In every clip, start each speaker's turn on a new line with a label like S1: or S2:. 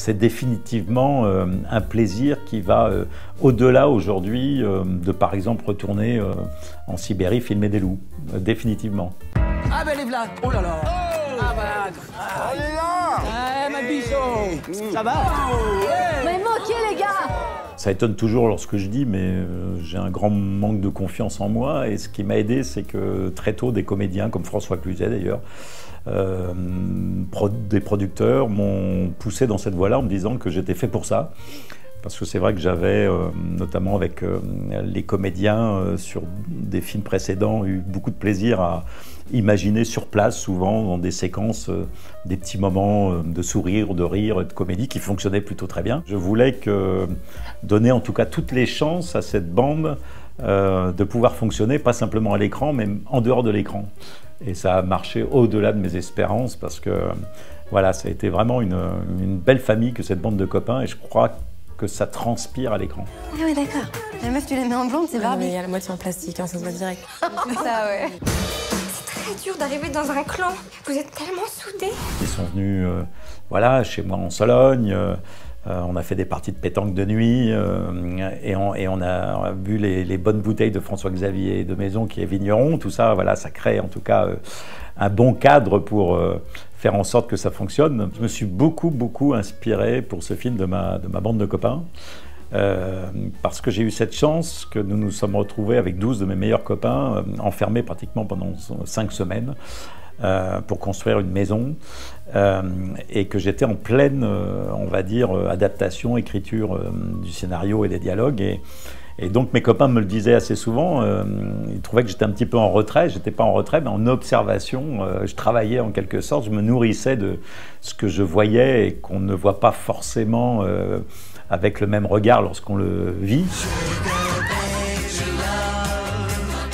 S1: c'est définitivement un plaisir qui va au-delà aujourd'hui de par exemple retourner en Sibérie filmer des loups, définitivement.
S2: Ah ben les v'là. Oh là là. Oh ah bah.
S3: Elle est là.
S2: Ma bichon. Ça va
S4: Mais moquez les gars.
S1: Ça étonne toujours lorsque je dis, mais j'ai un grand manque de confiance en moi. Et ce qui m'a aidé, c'est que très tôt, des comédiens, comme François Cluzet d'ailleurs, des producteurs m'ont poussé dans cette voie-là en me disant que j'étais fait pour ça. Parce que c'est vrai que j'avais, notamment avec les comédiens sur des films précédents, eu beaucoup de plaisir à imaginer sur place, souvent dans des séquences, des petits moments de sourire, de rire, de comédie qui fonctionnaient plutôt très bien. Je voulais donner en tout cas toutes les chances à cette bande de pouvoir fonctionner, pas simplement à l'écran, mais en dehors de l'écran. Et ça a marché au-delà de mes espérances parce que voilà, ça a été vraiment une belle famille que cette bande de copains et je crois que ça transpire à l'écran.
S4: Ah ouais d'accord. La meuf tu la mets en blonde, c'est Barbie.
S5: Il y a la moitié en plastique, hein, ça se voit direct.
S4: C'est ça ouais.
S6: C'est très dur d'arriver dans un clan. Vous êtes tellement soudés.
S1: Ils sont venus voilà, chez moi en Sologne. On a fait des parties de pétanque de nuit et on a bu les bonnes bouteilles de François-Xavier de Maison qui est vigneron. Tout ça, voilà, ça crée en tout cas un bon cadre pour faire en sorte que ça fonctionne. Je me suis beaucoup inspiré pour ce film de ma bande de copains parce que j'ai eu cette chance que nous nous sommes retrouvés avec 12 de mes meilleurs copains enfermés pratiquement pendant 5 semaines pour construire une maison et que j'étais en pleine, on va dire, adaptation, écriture du scénario et des dialogues. Et donc mes copains me le disaient assez souvent, ils trouvaient que j'étais un petit peu en retrait, j'étais pas en retrait, mais en observation, je travaillais en quelque sorte, je me nourrissais de ce que je voyais et qu'on ne voit pas forcément avec le même regard lorsqu'on le vit.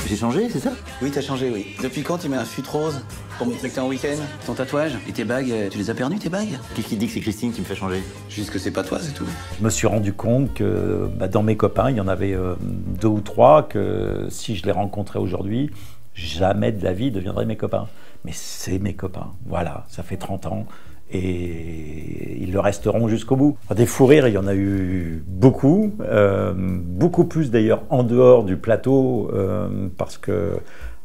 S3: J'ai changé, c'est ça?
S2: Oui, t'as changé, oui. Depuis quand tu mets un fut rose pour montrer que t'es en week-end? Ton tatouage et tes bagues, tu les as perdues, tes bagues?
S3: Qu'est-ce qui dit que c'est Christine qui me fait changer?
S2: Juste que c'est pas toi, c'est tout.
S1: Je me suis rendu compte que dans mes copains, il y en avait 2 ou 3 que si je les rencontrais aujourd'hui, jamais de la vie ils deviendraient mes copains. Mais c'est mes copains, voilà, ça fait 30 ans. Et ils le resteront jusqu'au bout. Des fous rires, il y en a eu beaucoup, beaucoup plus d'ailleurs en dehors du plateau, parce que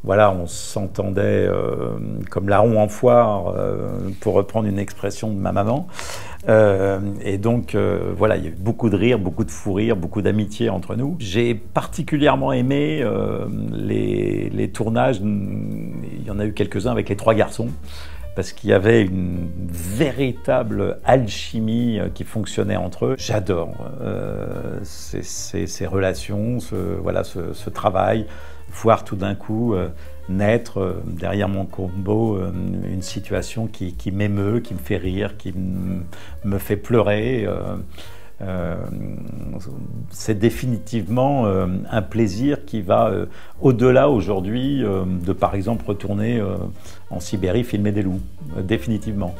S1: voilà, on s'entendait comme larron en foire, pour reprendre une expression de ma maman. Et donc voilà, il y a eu beaucoup de rires, beaucoup de fous rires, beaucoup d'amitié entre nous. J'ai particulièrement aimé les tournages, il y en a eu quelques-uns avec les 3 garçons, parce qu'il y avait une véritable alchimie qui fonctionnait entre eux. J'adore ces relations, ce travail, voir tout d'un coup naître derrière mon combo une situation qui m'émeut, qui me fait rire, qui me fait pleurer. C'est définitivement un plaisir qui va au-delà aujourd'hui de par exemple retourner en Sibérie filmer des loups, définitivement.